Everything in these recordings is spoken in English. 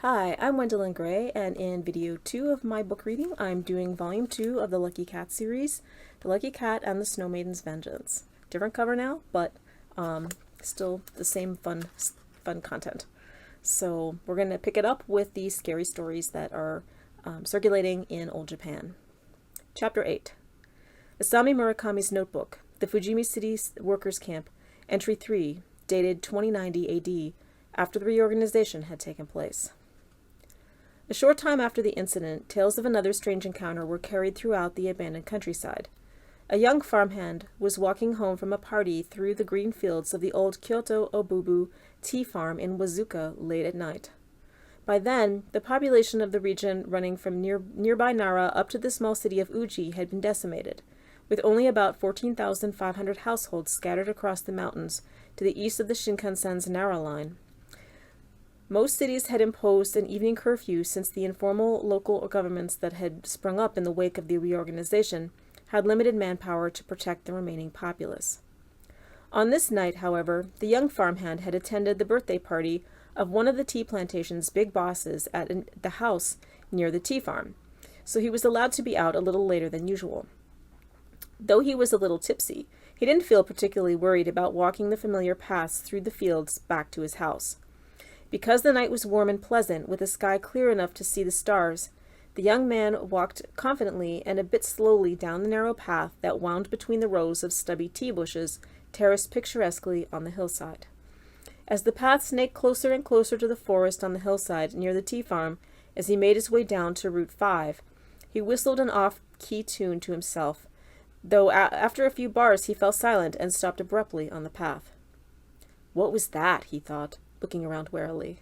Hi, I'm Wendelin Gray, and in video 2 of my book reading, I'm doing volume 2 of the Lucky Cat series, The Lucky Cat and the Snow Maiden's Vengeance. Different cover now, but still the same fun content. So we're going to pick it up with the scary stories that are circulating in Old Japan. Chapter 8. Asami Murakami's Notebook, the Fujimi City Workers' Camp, Entry 3, dated 2090 AD, after the reorganization had taken place. A short time after the incident, tales of another strange encounter were carried throughout the abandoned countryside. A young farmhand was walking home from a party through the green fields of the old Kyoto Obubu tea farm in Wazuka late at night. By then, the population of the region running from nearby Nara up to the small city of Uji had been decimated, with only about 14,500 households scattered across the mountains to the east of the Shinkansen's Nara line. Most cities had imposed an evening curfew since the informal local governments that had sprung up in the wake of the reorganization had limited manpower to protect the remaining populace. On this night, however, the young farmhand had attended the birthday party of one of the tea plantation's big bosses at the house near the tea farm, so he was allowed to be out a little later than usual. Though he was a little tipsy, he didn't feel particularly worried about walking the familiar paths through the fields back to his house. Because the night was warm and pleasant, with the sky clear enough to see the stars, the young man walked confidently and a bit slowly down the narrow path that wound between the rows of stubby tea bushes terraced picturesquely on the hillside. As the path snaked closer and closer to the forest on the hillside near the tea farm, as he made his way down to Route 5, he whistled an off-key tune to himself, though after a few bars he fell silent and stopped abruptly on the path. What was that? He thought, looking around warily.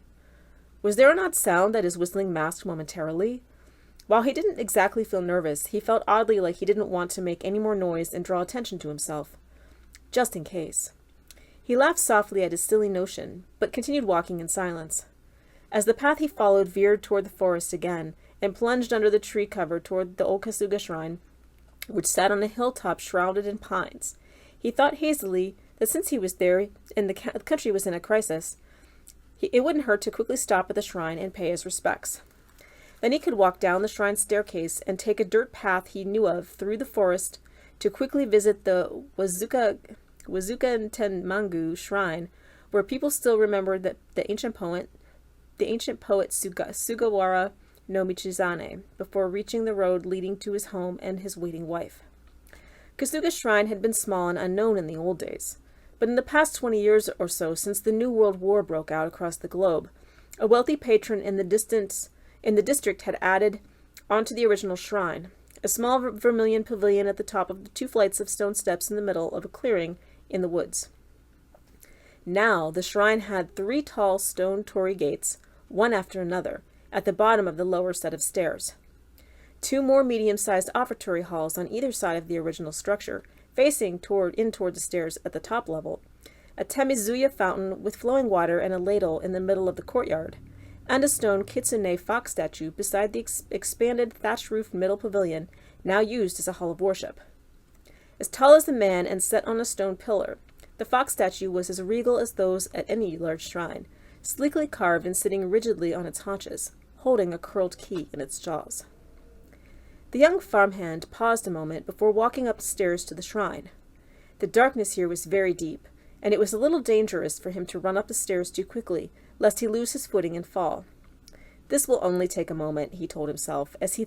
Was there an odd sound that his whistling masked momentarily? While he didn't exactly feel nervous, he felt oddly like he didn't want to make any more noise and draw attention to himself. Just in case. He laughed softly at his silly notion, but continued walking in silence. As the path he followed veered toward the forest again, and plunged under the tree cover toward the old Kasuga shrine, which sat on a hilltop shrouded in pines, he thought hazily that since he was there and the country was in a crisis, it wouldn't hurt to quickly stop at the shrine and pay his respects. Then he could walk down the shrine staircase and take a dirt path he knew of through the forest to quickly visit the Wazuka Tenmangu shrine, where people still remembered that the ancient poet Sugawara no Michizane, before reaching the road leading to his home and his waiting wife. Kasuga's shrine had been small and unknown in the old days. But in the past 20 years or so, since the New World War broke out across the globe, a wealthy patron in the district had added onto the original shrine, a small vermilion pavilion at the top of the 2 flights of stone steps in the middle of a clearing in the woods. Now the shrine had 3 tall stone torii gates, one after another, at the bottom of the lower set of stairs. 2 more medium-sized offertory halls on either side of the original structure, facing toward the stairs at the top level, a Tamizuya fountain with flowing water and a ladle in the middle of the courtyard, and a stone kitsune fox statue beside the expanded thatch-roofed middle pavilion, now used as a hall of worship. As tall as the man and set on a stone pillar, the fox statue was as regal as those at any large shrine, sleekly carved and sitting rigidly on its haunches, holding a curled key in its jaws. The young farmhand paused a moment before walking up the stairs to the shrine. The darkness here was very deep, and it was a little dangerous for him to run up the stairs too quickly, lest he lose his footing and fall. This will only take a moment, he told himself, as the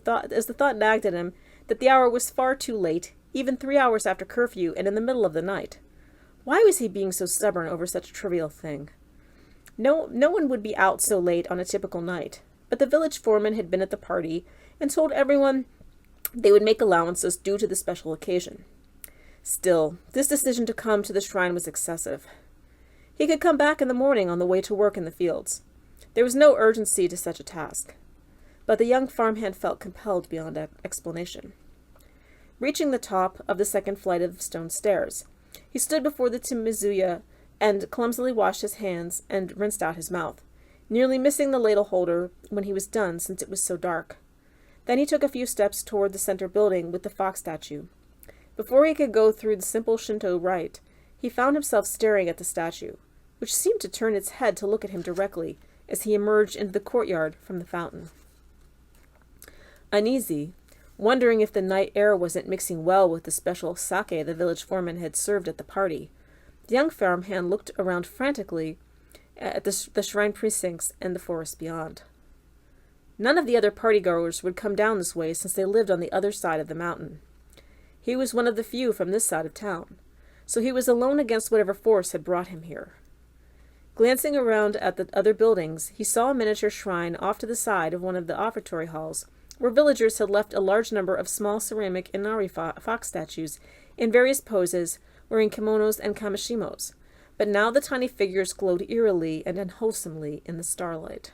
thought nagged at him that the hour was far too late, even 3 hours after curfew and in the middle of the night. Why was he being so stubborn over such a trivial thing? No one would be out so late on a typical night, but the village foreman had been at the party and told everyone they would make allowances due to the special occasion. Still, this decision to come to the shrine was excessive. He could come back in the morning on the way to work in the fields. There was no urgency to such a task. But the young farmhand felt compelled beyond explanation. Reaching the top of the 2nd flight of stone stairs, he stood before the Tamizuya and clumsily washed his hands and rinsed out his mouth, nearly missing the ladle holder when he was done since it was so dark. Then he took a few steps toward the center building with the fox statue. Before he could go through the simple Shinto rite, he found himself staring at the statue, which seemed to turn its head to look at him directly, as he emerged into the courtyard from the fountain. Uneasy, wondering if the night air wasn't mixing well with the special sake the village foreman had served at the party, the young farmhand looked around frantically at the shrine precincts and the forest beyond. None of the other partygoers would come down this way since they lived on the other side of the mountain. He was one of the few from this side of town, so he was alone against whatever force had brought him here. Glancing around at the other buildings, he saw a miniature shrine off to the side of one of the offertory halls, where villagers had left a large number of small ceramic Inari fox statues in various poses, wearing kimonos and kamishimos, but now the tiny figures glowed eerily and unwholesomely in the starlight.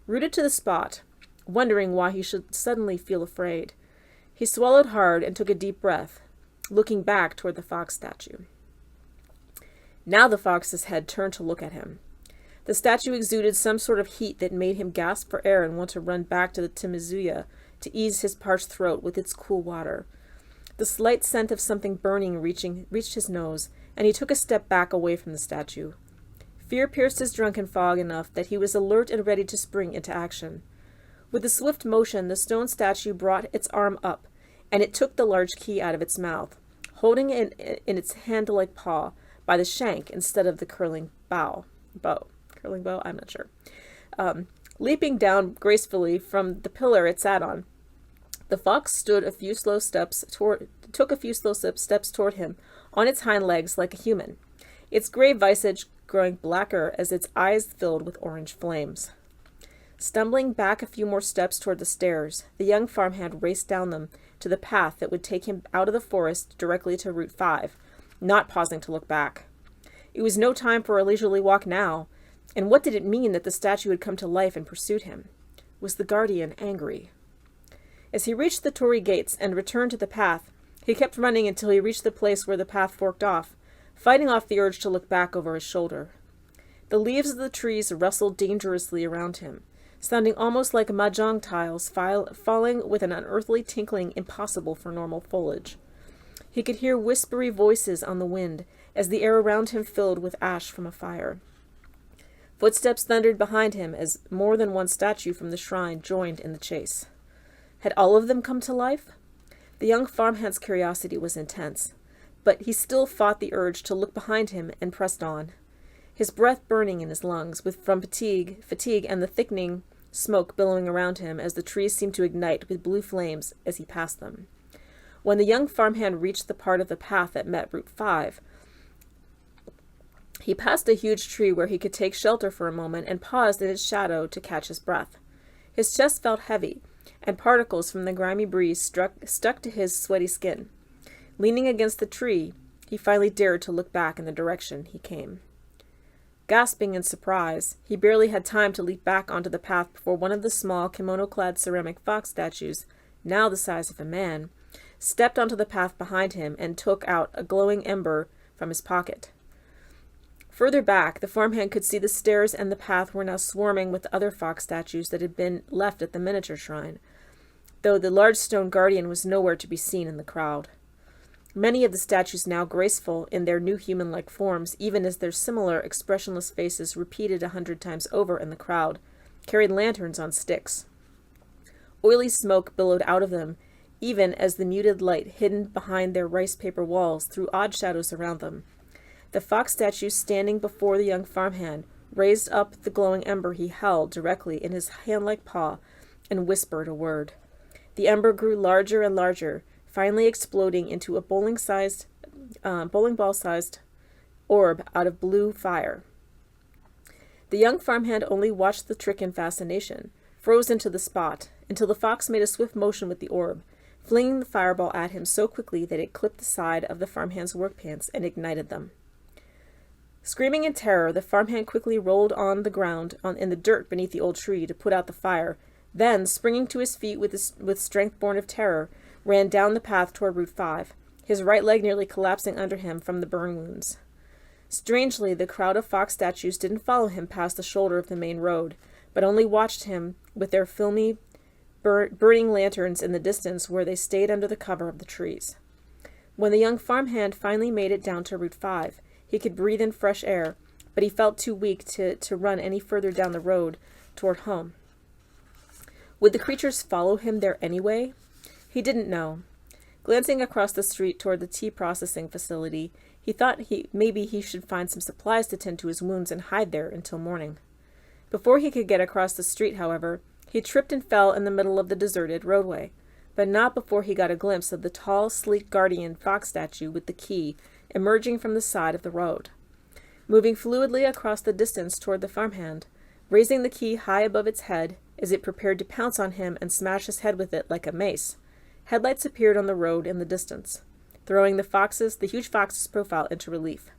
Rooted to the spot, wondering why he should suddenly feel afraid, he swallowed hard and took a deep breath, looking back toward the fox statue. Now the fox's head turned to look at him. The statue exuded some sort of heat that made him gasp for air and want to run back to the Timizuya to ease his parched throat with its cool water. The slight scent of something burning reached his nose, and he took a step back away from the statue. Fear pierced his drunken fog enough that he was alert and ready to spring into action. With a swift motion, the stone statue brought its arm up, and it took the large key out of its mouth, holding it in its hand-like paw by the shank instead of the curling bow. Curling bow? I'm not sure. Leaping down gracefully from the pillar it sat on, the fox took a few slow steps toward him on its hind legs like a human, its gray visage growing blacker as its eyes filled with orange flames. Stumbling back a few more steps toward the stairs, the young farmhand raced down them to the path that would take him out of the forest directly to Route 5, not pausing to look back. It was no time for a leisurely walk now, and what did it mean that the statue had come to life and pursued him? Was the guardian angry? As he reached the Torii gates and returned to the path, he kept running until he reached the place where the path forked off, fighting off the urge to look back over his shoulder. The leaves of the trees rustled dangerously around him, sounding almost like mahjong tiles falling with an unearthly tinkling impossible for normal foliage. He could hear whispery voices on the wind as the air around him filled with ash from a fire. Footsteps thundered behind him as more than one statue from the shrine joined in the chase. Had all of them come to life? The young farmhand's curiosity was intense, but he still fought the urge to look behind him and pressed on, his breath burning in his lungs from fatigue and the thickening smoke billowing around him as the trees seemed to ignite with blue flames as he passed them. When the young farmhand reached the part of the path that met Route 5, he passed a huge tree where he could take shelter for a moment and paused in its shadow to catch his breath. His chest felt heavy, and particles from the grimy breeze stuck to his sweaty skin. Leaning against the tree, he finally dared to look back in the direction he came. Gasping in surprise, he barely had time to leap back onto the path before one of the small kimono-clad ceramic fox statues, now the size of a man, stepped onto the path behind him and took out a glowing ember from his pocket. Further back, the farmhand could see the stairs and the path were now swarming with other fox statues that had been left at the miniature shrine, though the large stone guardian was nowhere to be seen in the crowd. Many of the statues now graceful in their new human-like forms, even as their similar expressionless faces repeated 100 times over in the crowd, carried lanterns on sticks. Oily smoke billowed out of them, even as the muted light hidden behind their rice paper walls threw odd shadows around them. The fox statue standing before the young farmhand raised up the glowing ember he held directly in his hand-like paw and whispered a word. The ember grew larger and larger, finally exploding into a bowling ball-sized orb out of blue fire. The young farmhand only watched the trick in fascination, frozen to the spot, until the fox made a swift motion with the orb, flinging the fireball at him so quickly that it clipped the side of the farmhand's work pants and ignited them. Screaming in terror, the farmhand quickly rolled on the ground in the dirt beneath the old tree to put out the fire, then, springing to his feet with strength born of terror, ran down the path toward Route 5, his right leg nearly collapsing under him from the burn wounds. Strangely, the crowd of fox statues didn't follow him past the shoulder of the main road, but only watched him with their filmy, burning lanterns in the distance where they stayed under the cover of the trees. When the young farmhand finally made it down to Route 5, he could breathe in fresh air, but he felt too weak to run any further down the road toward home. Would the creatures follow him there anyway? He didn't know. Glancing across the street toward the tea processing facility, he thought maybe he should find some supplies to tend to his wounds and hide there until morning. Before he could get across the street, however, he tripped and fell in the middle of the deserted roadway, but not before he got a glimpse of the tall, sleek guardian fox statue with the key emerging from the side of the road. Moving fluidly across the distance toward the farmhand, raising the key high above its head as it prepared to pounce on him and smash his head with it like a mace, headlights appeared on the road in the distance, throwing the huge fox's profile into relief.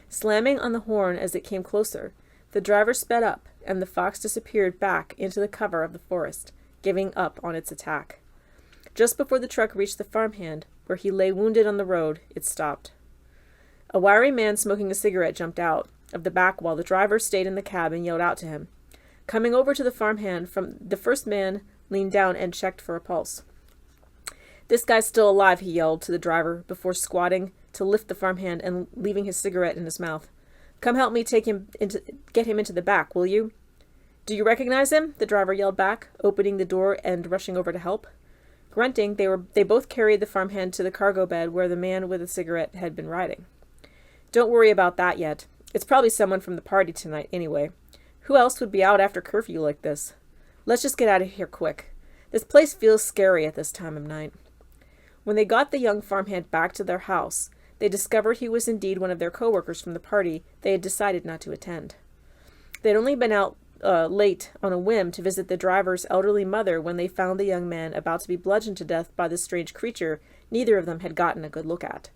Slamming on the horn as it came closer, the driver sped up, and the fox disappeared back into the cover of the forest, giving up on its attack. Just before the truck reached the farmhand, where he lay wounded on the road, it stopped. A wiry man smoking a cigarette jumped out of the back while the driver stayed in the cab and yelled out to him. Coming over to the farmhand, the first man leaned down and checked for a pulse. "This guy's still alive," he yelled to the driver before squatting to lift the farmhand and leaving his cigarette in his mouth. "Come help me get him into the back, will you?" "Do you recognize him?" the driver yelled back, opening the door and rushing over to help. Grunting, they both carried the farmhand to the cargo bed where the man with the cigarette had been riding. "Don't worry about that yet. It's probably someone from the party tonight anyway. Who else would be out after curfew like this? Let's just get out of here quick. This place feels scary at this time of night." When they got the young farmhand back to their house, they discovered he was indeed one of their co-workers from the party they had decided not to attend. They had only been out late on a whim to visit the driver's elderly mother when they found the young man about to be bludgeoned to death by the strange creature neither of them had gotten a good look at.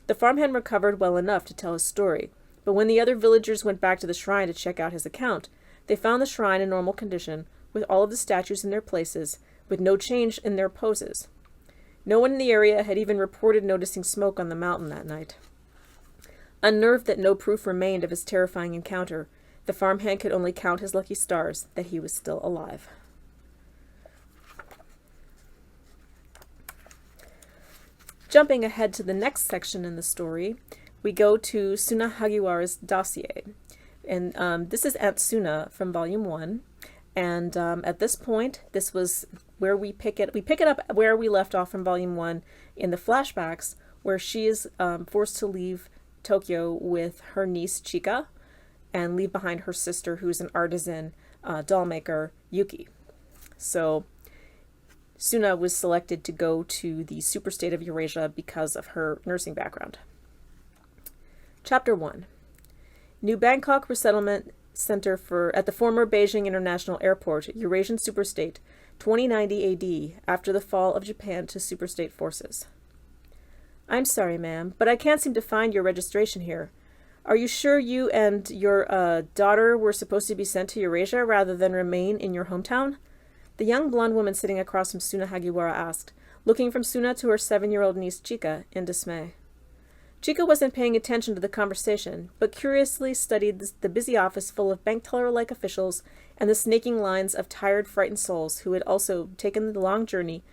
The farmhand recovered well enough to tell his story, but when the other villagers went back to the shrine to check out his account, they found the shrine in normal condition, with all of the statues in their places, with no change in their poses. No one in the area had even reported noticing smoke on the mountain that night. Unnerved that no proof remained of his terrifying encounter, the farmhand could only count his lucky stars that he was still alive. Jumping ahead to the next section in the story, we go to Suna Hagiwara's dossier. And this is Aunt Suna from Volume 1. And at this point, this was where we pick it up where we left off from Volume 1 in the flashbacks, where she is forced to leave Tokyo with her niece Chika and leave behind her sister, who's an artisan doll maker, Yuki. So Suna was selected to go to the superstate of Eurasia because of her nursing background. Chapter 1. New Bangkok Resettlement Center at the former Beijing International Airport, Eurasian Superstate, 2090 AD, after the fall of Japan to superstate forces. "I'm sorry, ma'am, but I can't seem to find your registration here. Are you sure you and your daughter were supposed to be sent to Eurasia rather than remain in your hometown?" The young blonde woman sitting across from Suna Hagiwara asked, looking from Suna to her 7-year-old niece Chika in dismay. Chika wasn't paying attention to the conversation, but curiously studied the busy office full of bank teller-like officials and the snaking lines of tired, frightened souls who had also taken the long journey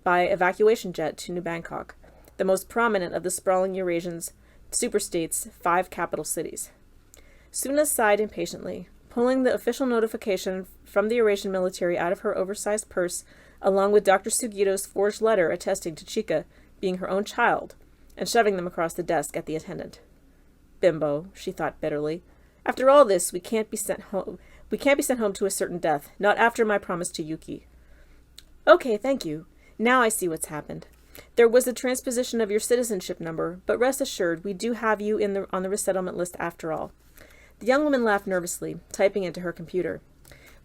by evacuation jet to New Bangkok, the most prominent of the sprawling Eurasian's superstates' 5 capital cities. Suna sighed impatiently, pulling the official notification from the Eurasian military out of her oversized purse, along with Dr. Sugito's forged letter attesting to Chika being her own child, and shoving them across the desk at the attendant. "Bimbo," she thought bitterly. "After all this, we can't be sent home. We can't be sent home to a certain death, not after my promise to Yuki." "Okay, thank you. Now I see what's happened. There was a transposition of your citizenship number, but rest assured, we do have you on the resettlement list after all." The young woman laughed nervously, typing into her computer.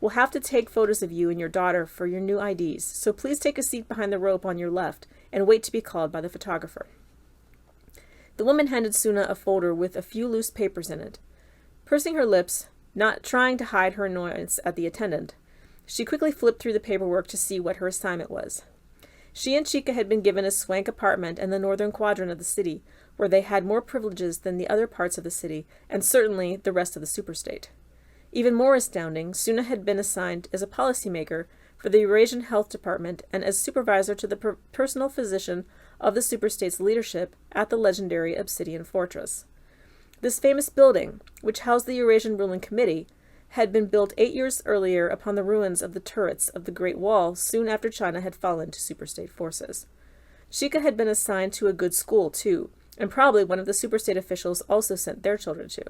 "We'll have to take photos of you and your daughter for your new IDs, so please take a seat behind the rope on your left and wait to be called by the photographer." The woman handed Suna a folder with a few loose papers in it. Pursing her lips, not trying to hide her annoyance at the attendant, she quickly flipped through the paperwork to see what her assignment was. She and Chika had been given a swank apartment in the northern quadrant of the city, where they had more privileges than the other parts of the city, and certainly the rest of the superstate. Even more astounding, Suna had been assigned as a policymaker for the Eurasian Health Department and as supervisor to the personal physician of the superstate's leadership at the legendary Obsidian Fortress. This famous building, which housed the Eurasian ruling committee, had been built 8 years earlier upon the ruins of the turrets of the Great Wall soon after China had fallen to superstate forces. Chika had been assigned to a good school, too, and probably one of the superstate officials also sent their children to.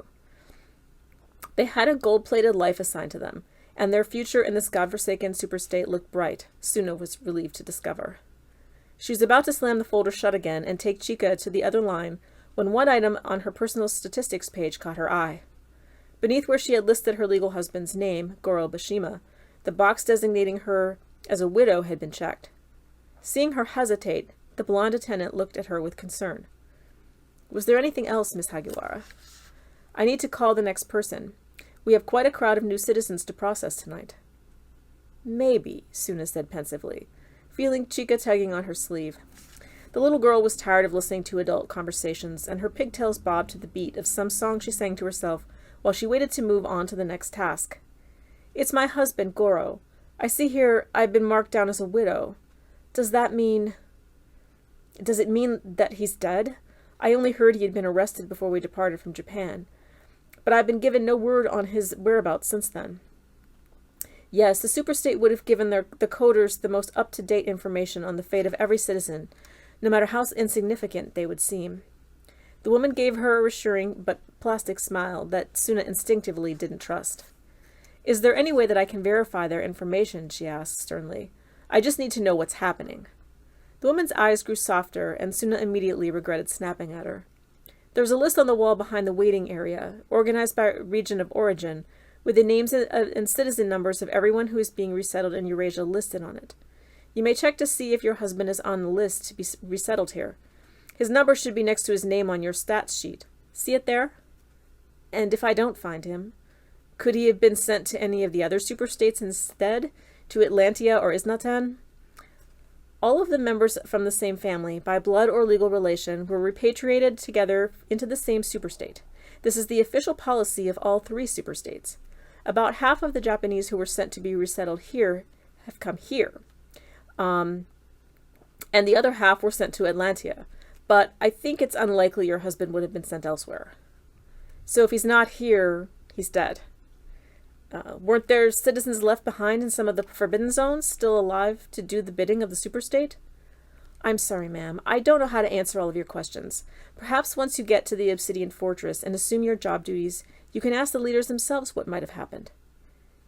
They had a gold-plated life assigned to them, and their future in this godforsaken superstate looked bright, Suna was relieved to discover. She was about to slam the folder shut again and take Chika to the other line when one item on her personal statistics page caught her eye. Beneath where she had listed her legal husband's name, Goro Bashima, the box designating her as a widow had been checked. Seeing her hesitate, the blonde attendant looked at her with concern. "Was there anything else, Miss Hagiwara?" "I need to call the next person. We have quite a crowd of new citizens to process tonight." "Maybe," Suna said pensively, feeling Chika tugging on her sleeve. The little girl was tired of listening to adult conversations, and her pigtails bobbed to the beat of some song she sang to herself while she waited to move on to the next task. "It's my husband, Goro. I see here I've been marked down as a widow. Does it mean that he's dead? I only heard he had been arrested before we departed from Japan, but I've been given no word on his whereabouts since then." Yes, the superstate would have given the coders the most up-to-date information on the fate of every citizen, no matter how insignificant they would seem. The woman gave her a reassuring but plastic smile that Suna instinctively didn't trust. "Is there any way that I can verify their information?" she asked sternly. "I just need to know what's happening." The woman's eyes grew softer, and Suna immediately regretted snapping at her. There was a list on the wall behind the waiting area, organized by region of origin, with the names and citizen numbers of everyone who is being resettled in Eurasia listed on it. You may check to see if your husband is on the list to be resettled here. His number should be next to his name on your stats sheet. See it there? And if I don't find him, could he have been sent to any of the other superstates instead? To Atlantia or Isnatan? All of the members from the same family, by blood or legal relation, were repatriated together into the same superstate. This is the official policy of all 3 superstates. About half of the Japanese who were sent to be resettled here have come here. And the other half were sent to Atlantia. But I think it's unlikely your husband would have been sent elsewhere. So if he's not here, he's dead. Weren't there citizens left behind in some of the Forbidden Zones, still alive to do the bidding of the superstate? I'm sorry, ma'am. I don't know how to answer all of your questions. Perhaps once you get to the Obsidian Fortress and assume your job duties, you can ask the leaders themselves what might have happened.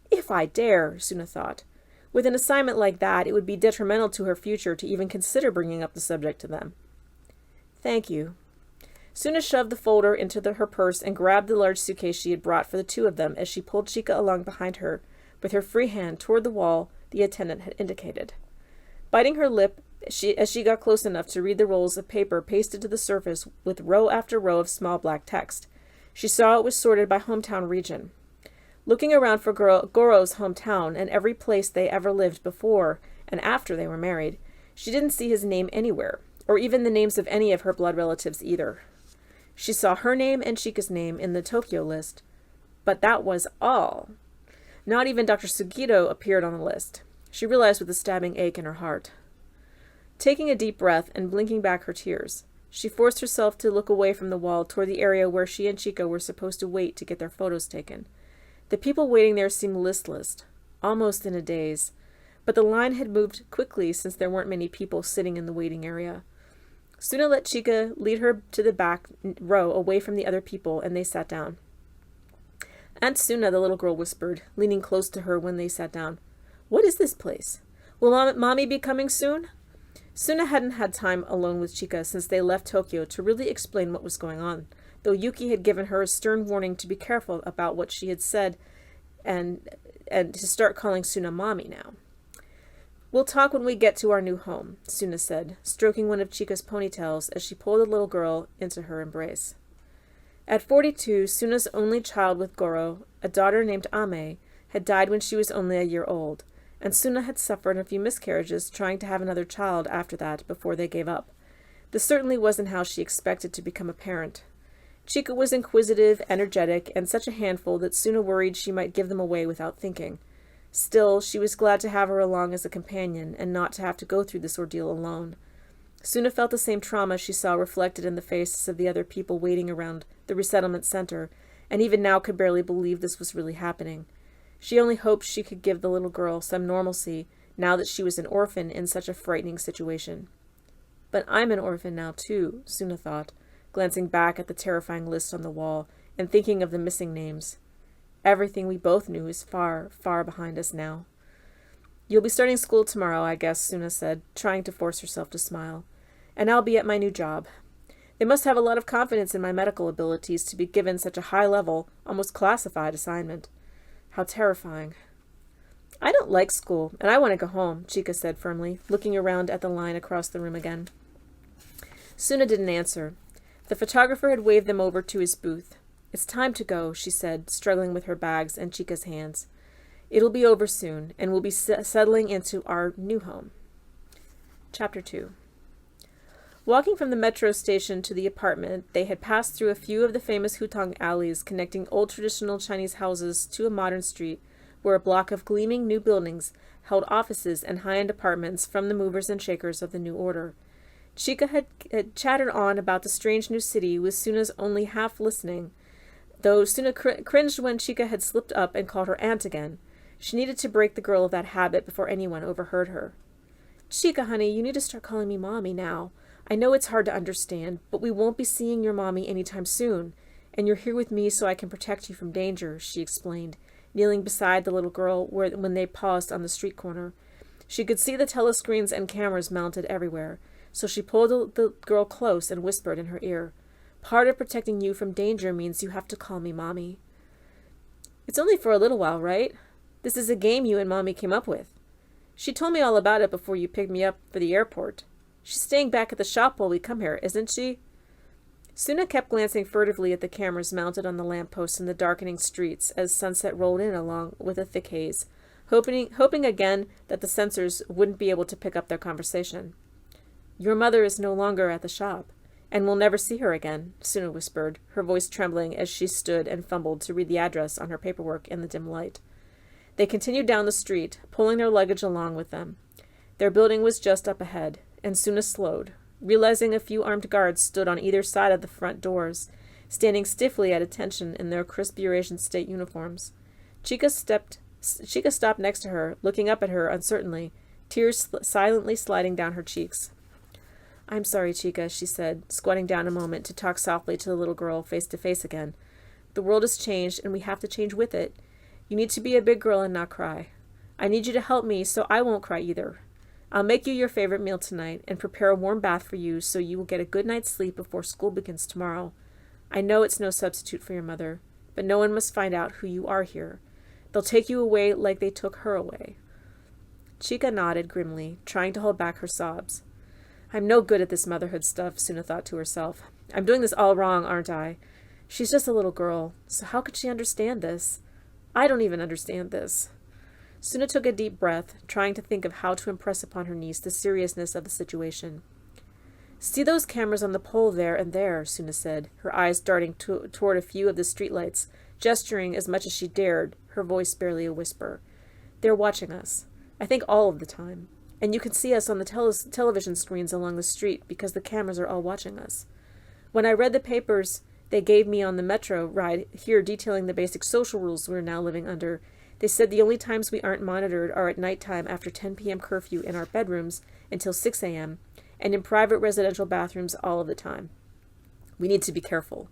If I dare, Suna thought. With an assignment like that, it would be detrimental to her future to even consider bringing up the subject to them. Thank you. Suna shoved the folder into her purse and grabbed the large suitcase she had brought for the 2 of them as she pulled Chika along behind her, with her free hand toward the wall the attendant had indicated. Biting her lip, as she got close enough to read the rolls of paper pasted to the surface with row after row of small black text, she saw it was sorted by hometown region. Looking around for Goro's hometown and every place they ever lived before and after they were married, she didn't see his name anywhere, or even the names of any of her blood relatives either. She saw her name and Chika's name in the Tokyo list, but that was all. Not even Dr. Sugito appeared on the list. She realized with a stabbing ache in her heart. Taking a deep breath and blinking back her tears, she forced herself to look away from the wall toward the area where she and Chika were supposed to wait to get their photos taken. The people waiting there seemed listless, almost in a daze, but the line had moved quickly since there weren't many people sitting in the waiting area. Suna let Chika lead her to the back row away from the other people, and they sat down. Aunt Suna, the little girl whispered, leaning close to her when they sat down. What is this place? Will Mommy be coming soon? Suna hadn't had time alone with Chika since they left Tokyo to really explain what was going on, though Yuki had given her a stern warning to be careful about what she had said and to start calling Suna Mommy now. We'll talk when we get to our new home, Suna said, stroking one of Chika's ponytails as she pulled the little girl into her embrace. At 42, Suna's only child with Goro, a daughter named Ame, had died when she was only a year old, and Suna had suffered a few miscarriages trying to have another child after that before they gave up. This certainly wasn't how she expected to become a parent. Chika was inquisitive, energetic, and such a handful that Suna worried she might give them away without thinking. Still, she was glad to have her along as a companion and not to have to go through this ordeal alone. Suna felt the same trauma she saw reflected in the faces of the other people waiting around the resettlement center, and even now could barely believe this was really happening. She only hoped she could give the little girl some normalcy now that she was an orphan in such a frightening situation. But I'm an orphan now too, Suna thought, glancing back at the terrifying list on the wall and thinking of the missing names. Everything we both knew is far, far behind us now. You'll be starting school tomorrow, I guess, Suna said, trying to force herself to smile. And I'll be at my new job. They must have a lot of confidence in my medical abilities to be given such a high-level, almost classified assignment. How terrifying. I don't like school, and I want to go home, Chika said firmly, looking around at the line across the room again. Suna didn't answer. The photographer had waved them over to his booth. It's time to go, she said, struggling with her bags and Chika's hands. It'll be over soon, and we'll be settling into our new home. Chapter 2. Walking from the metro station to the apartment, they had passed through a few of the famous hutong alleys connecting old traditional Chinese houses to a modern street, where a block of gleaming new buildings held offices and high-end apartments from the movers and shakers of the new order. Chika had chattered on about the strange new city with Suna's only half listening, though Suna cringed when Chika had slipped up and called her aunt again. She needed to break the girl of that habit before anyone overheard her. Chika, honey, you need to start calling me Mommy now. I know it's hard to understand, but we won't be seeing your Mommy anytime soon, and you're here with me so I can protect you from danger, she explained, kneeling beside the little girl when they paused on the street corner. She could see the telescreens and cameras mounted everywhere, so she pulled the girl close and whispered in her ear, "Part of protecting you from danger means you have to call me Mommy." "It's only for a little while, right? This is a game you and Mommy came up with. She told me all about it before you picked me up for the airport. She's staying back at the shop while we come here, isn't she?" Suna kept glancing furtively at the cameras mounted on the lampposts in the darkening streets as sunset rolled in along with a thick haze, hoping again that the censors wouldn't be able to pick up their conversation. "Your mother is no longer at the shop, and we'll never see her again," Suna whispered, her voice trembling as she stood and fumbled to read the address on her paperwork in the dim light. They continued down the street, pulling their luggage along with them. Their building was just up ahead, and Suna slowed, realizing a few armed guards stood on either side of the front doors, standing stiffly at attention in their crisp Eurasian state uniforms. Chika stopped next to her, looking up at her uncertainly, tears silently sliding down her cheeks. "I'm sorry, Chika," she said, squatting down a moment to talk softly to the little girl face to face again. "The world has changed, and we have to change with it. You need to be a big girl and not cry. I need you to help me so I won't cry either. I'll make you your favorite meal tonight and prepare a warm bath for you so you will get a good night's sleep before school begins tomorrow. I know it's no substitute for your mother, but no one must find out who you are here. They'll take you away like they took her away." Chika nodded grimly, trying to hold back her sobs. "I'm no good at this motherhood stuff," Suna thought to herself. "I'm doing this all wrong, aren't I? She's just a little girl, so how could she understand this? I don't even understand this." Suna took a deep breath, trying to think of how to impress upon her niece the seriousness of the situation. "See those cameras on the pole there and there," Suna said, her eyes darting toward a few of the streetlights, gesturing as much as she dared, her voice barely a whisper. "They're watching us. I think all of the time. And you can see us on the television screens along the street because the cameras are all watching us. When I read the papers they gave me on the metro ride here detailing the basic social rules we're now living under, they said the only times we aren't monitored are at nighttime after 10 p.m. curfew in our bedrooms until 6 a.m., and in private residential bathrooms all of the time. We need to be careful."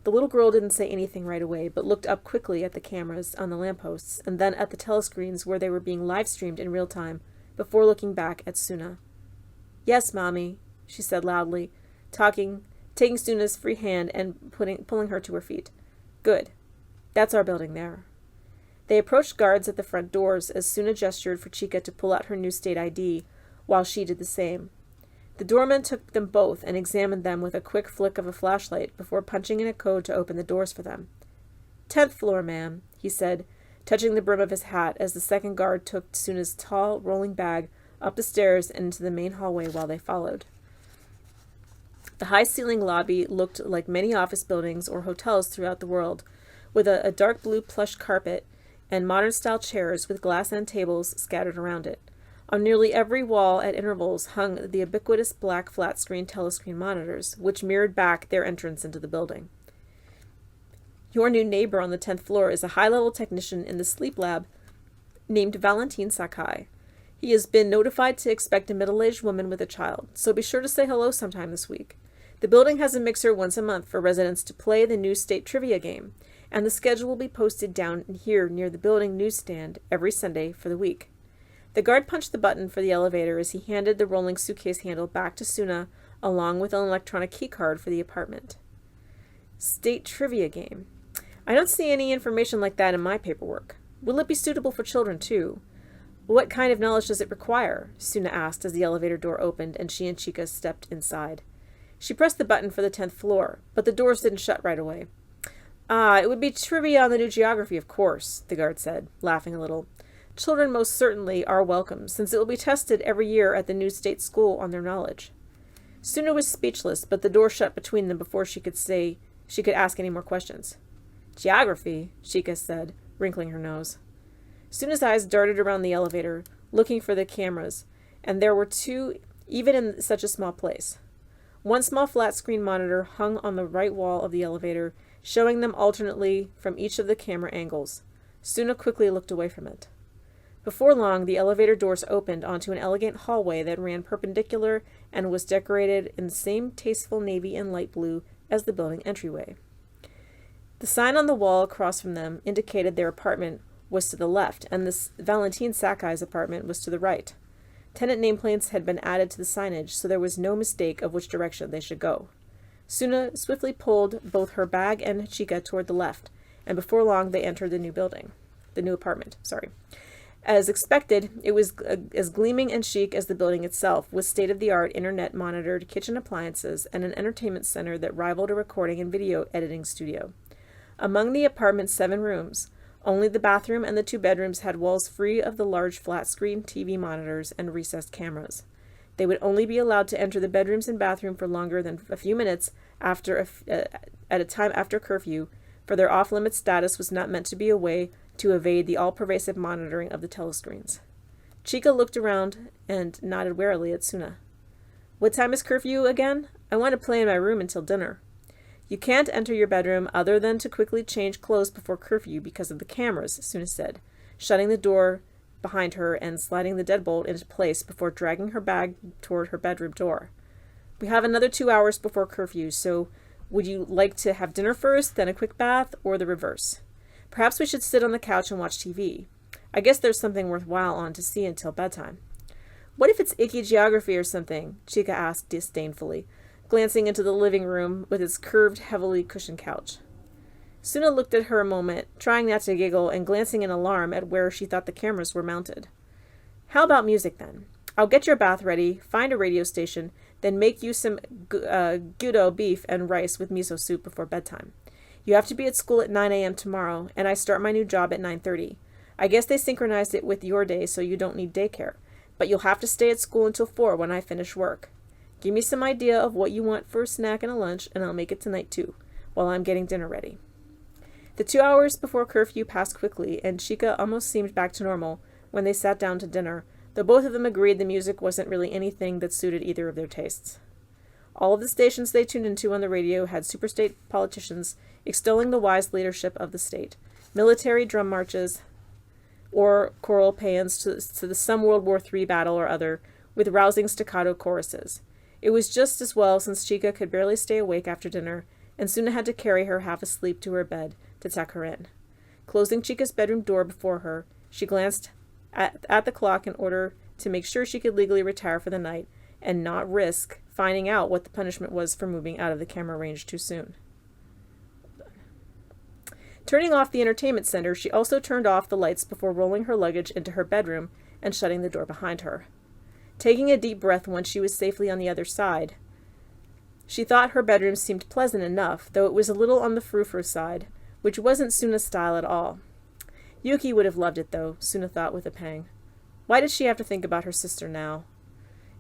The little girl didn't say anything right away, but looked up quickly at the cameras on the lampposts, and then at the telescreens where they were being live-streamed in real time, before looking back at Suna. "Yes, Mommy," she said loudly, taking Suna's free hand and pulling her to her feet. "Good. That's our building there." They approached guards at the front doors as Suna gestured for Chika to pull out her new state ID, while she did the same. The doorman took them both and examined them with a quick flick of a flashlight before punching in a code to open the doors for them. "10th floor, ma'am," he said, touching the brim of his hat as the second guard took Suna's tall, rolling bag up the stairs and into the main hallway while they followed. The high-ceiling lobby looked like many office buildings or hotels throughout the world, with a dark blue plush carpet and modern-style chairs with glass-end tables scattered around it. On nearly every wall at intervals hung the ubiquitous black flat-screen telescreen monitors, which mirrored back their entrance into the building. Your new neighbor on the 10th floor is a high-level technician in the sleep lab named Valentin Sakai. He has been notified to expect a middle-aged woman with a child, so be sure to say hello sometime this week. The building has a mixer once a month for residents to play the new state trivia game, and the schedule will be posted down here near the building newsstand every Sunday for the week. The guard punched the button for the elevator as he handed the rolling suitcase handle back to Suna, along with an electronic keycard for the apartment. State trivia game. I don't see any information like that in my paperwork. Will it be suitable for children, too? What kind of knowledge does it require? Suna asked as the elevator door opened and she and Chika stepped inside. She pressed the button for the 10th floor, but the doors didn't shut right away. It would be trivia on the new geography, of course, the guard said, laughing a little. Children most certainly are welcome, since it will be tested every year at the new state school on their knowledge. Suna was speechless, but the door shut between them before she could ask any more questions. Geography, Chika said, wrinkling her nose. Suna's eyes darted around the elevator, looking for the cameras, and there were two, even in such a small place. One small flat-screen monitor hung on the right wall of the elevator, showing them alternately from each of the camera angles. Suna quickly looked away from it. Before long, the elevator doors opened onto an elegant hallway that ran perpendicular and was decorated in the same tasteful navy and light blue as the building entryway. The sign on the wall across from them indicated their apartment was to the left, and Valentin Sakai's apartment was to the right. Tenant nameplates had been added to the signage, so there was no mistake of which direction they should go. Suna swiftly pulled both her bag and Chika toward the left, and before long they entered the new apartment. As expected, it was as gleaming and chic as the building itself, with state-of-the-art internet-monitored kitchen appliances and an entertainment center that rivaled a recording and video editing studio. Among the apartment's 7 rooms, only the bathroom and the 2 bedrooms had walls free of the large flat-screen TV monitors and recessed cameras. They would only be allowed to enter the bedrooms and bathroom for longer than a few minutes at a time after curfew, for their off-limits status was not meant to be a way to evade the all-pervasive monitoring of the telescreens. Chika looked around and nodded warily at Suna. What time is curfew again? I want to play in my room until dinner. You can't enter your bedroom other than to quickly change clothes before curfew because of the cameras, Suna said, shutting the door behind her and sliding the deadbolt into place before dragging her bag toward her bedroom door. We have another 2 hours before curfew, so would you like to have dinner first, then a quick bath, or the reverse? Perhaps we should sit on the couch and watch TV. I guess there's something worthwhile on to see until bedtime. What if it's icky geography or something? Chika asked disdainfully, glancing into the living room with its curved, heavily cushioned couch. Suna looked at her a moment, trying not to giggle and glancing in alarm at where she thought the cameras were mounted. How about music, then? I'll get your bath ready, find a radio station, then make you some gyudo beef and rice with miso soup before bedtime. You have to be at school at 9 a.m. tomorrow, and I start my new job at 9:30. I guess they synchronized it with your day so you don't need daycare, but you'll have to stay at school until 4 when I finish work. Give me some idea of what you want for a snack and a lunch, and I'll make it tonight too, while I'm getting dinner ready. The 2 hours before curfew passed quickly, and Chika almost seemed back to normal when they sat down to dinner, though both of them agreed the music wasn't really anything that suited either of their tastes. All of the stations they tuned into on the radio had superstate politicians extolling the wise leadership of the state, military drum marches, or choral paeans to the some World War III battle or other, with rousing staccato choruses. It was just as well since Chika could barely stay awake after dinner, and Suna had to carry her half asleep to her bed to tuck her in. Closing Chika's bedroom door before her, she glanced at the clock in order to make sure she could legally retire for the night and not risk finding out what the punishment was for moving out of the camera range too soon. Turning off the entertainment center, she also turned off the lights before rolling her luggage into her bedroom and shutting the door behind her. Taking a deep breath once she was safely on the other side, she thought her bedroom seemed pleasant enough, though it was a little on the frou-frou side, which wasn't Suna's style at all. Yuki would have loved it, though, Suna thought with a pang. Why did she have to think about her sister now?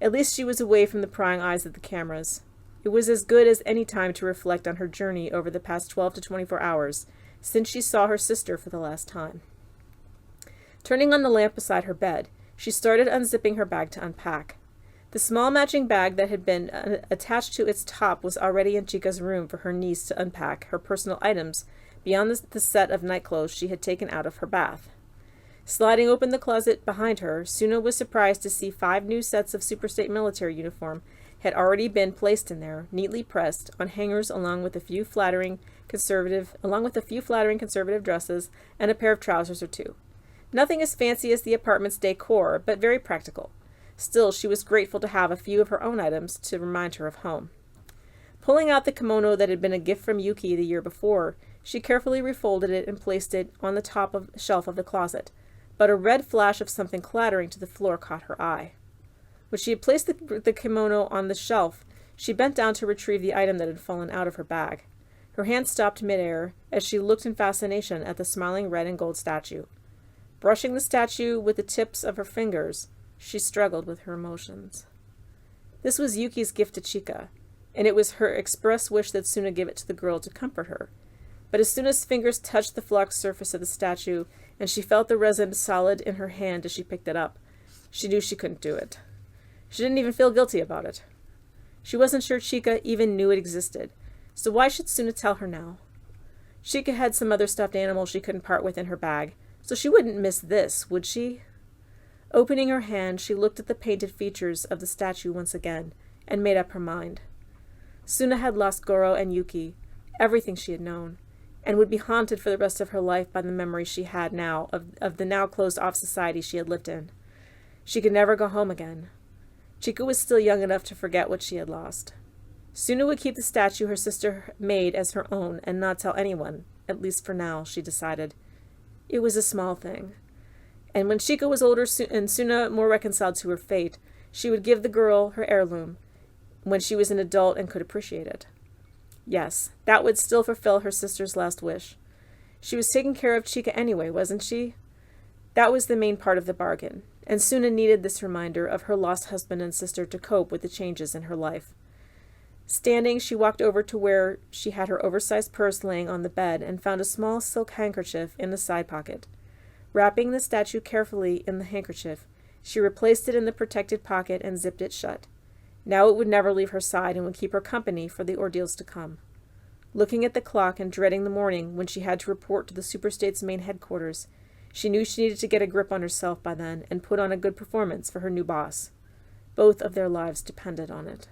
At least she was away from the prying eyes of the cameras. It was as good as any time to reflect on her journey over the past 12 to 24 hours, since she saw her sister for the last time. Turning on the lamp beside her bed, She started unzipping her bag to unpack. The small matching bag that had been attached to its top was already in Chika's room for her niece to unpack her personal items beyond the set of nightclothes she had taken out of her bath. Sliding open the closet behind her, Suna was surprised to see 5 new sets of superstate military uniform had already been placed in there, neatly pressed, on hangers along with a few flattering conservative dresses and a pair of trousers or 2. Nothing as fancy as the apartment's decor, but very practical. Still, she was grateful to have a few of her own items to remind her of home. Pulling out the kimono that had been a gift from Yuki the year before, she carefully refolded it and placed it on the top of the shelf of the closet, but a red flash of something clattering to the floor caught her eye. When she had placed the kimono on the shelf, she bent down to retrieve the item that had fallen out of her bag. Her hand stopped midair as she looked in fascination at the smiling red and gold statue. Brushing the statue with the tips of her fingers, she struggled with her emotions. This was Yuki's gift to Chika, and it was her express wish that Suna give it to the girl to comfort her. But as soon as fingers touched the flux surface of the statue, and she felt the resin solid in her hand as she picked it up, she knew she couldn't do it. She didn't even feel guilty about it. She wasn't sure Chika even knew it existed, so why should Suna tell her now? Chika had some other stuffed animal she couldn't part with in her bag, so she wouldn't miss this, would she? Opening her hand, she looked at the painted features of the statue once again, and made up her mind. Suna had lost Goro and Yuki, everything she had known, and would be haunted for the rest of her life by the memories she had now of the now closed-off society she had lived in. She could never go home again. Chika was still young enough to forget what she had lost. Suna would keep the statue her sister made as her own and not tell anyone, at least for now, she decided. It was a small thing. And when Chika was older and Suna more reconciled to her fate, she would give the girl her heirloom when she was an adult and could appreciate it. Yes, that would still fulfill her sister's last wish. She was taking care of Chika anyway, wasn't she? That was the main part of the bargain, and Suna needed this reminder of her lost husband and sister to cope with the changes in her life. Standing, she walked over to where she had her oversized purse laying on the bed and found a small silk handkerchief in the side pocket. Wrapping the statue carefully in the handkerchief, she replaced it in the protected pocket and zipped it shut. Now it would never leave her side and would keep her company for the ordeals to come. Looking at the clock and dreading the morning when she had to report to the superstates' main headquarters, she knew she needed to get a grip on herself by then and put on a good performance for her new boss. Both of their lives depended on it.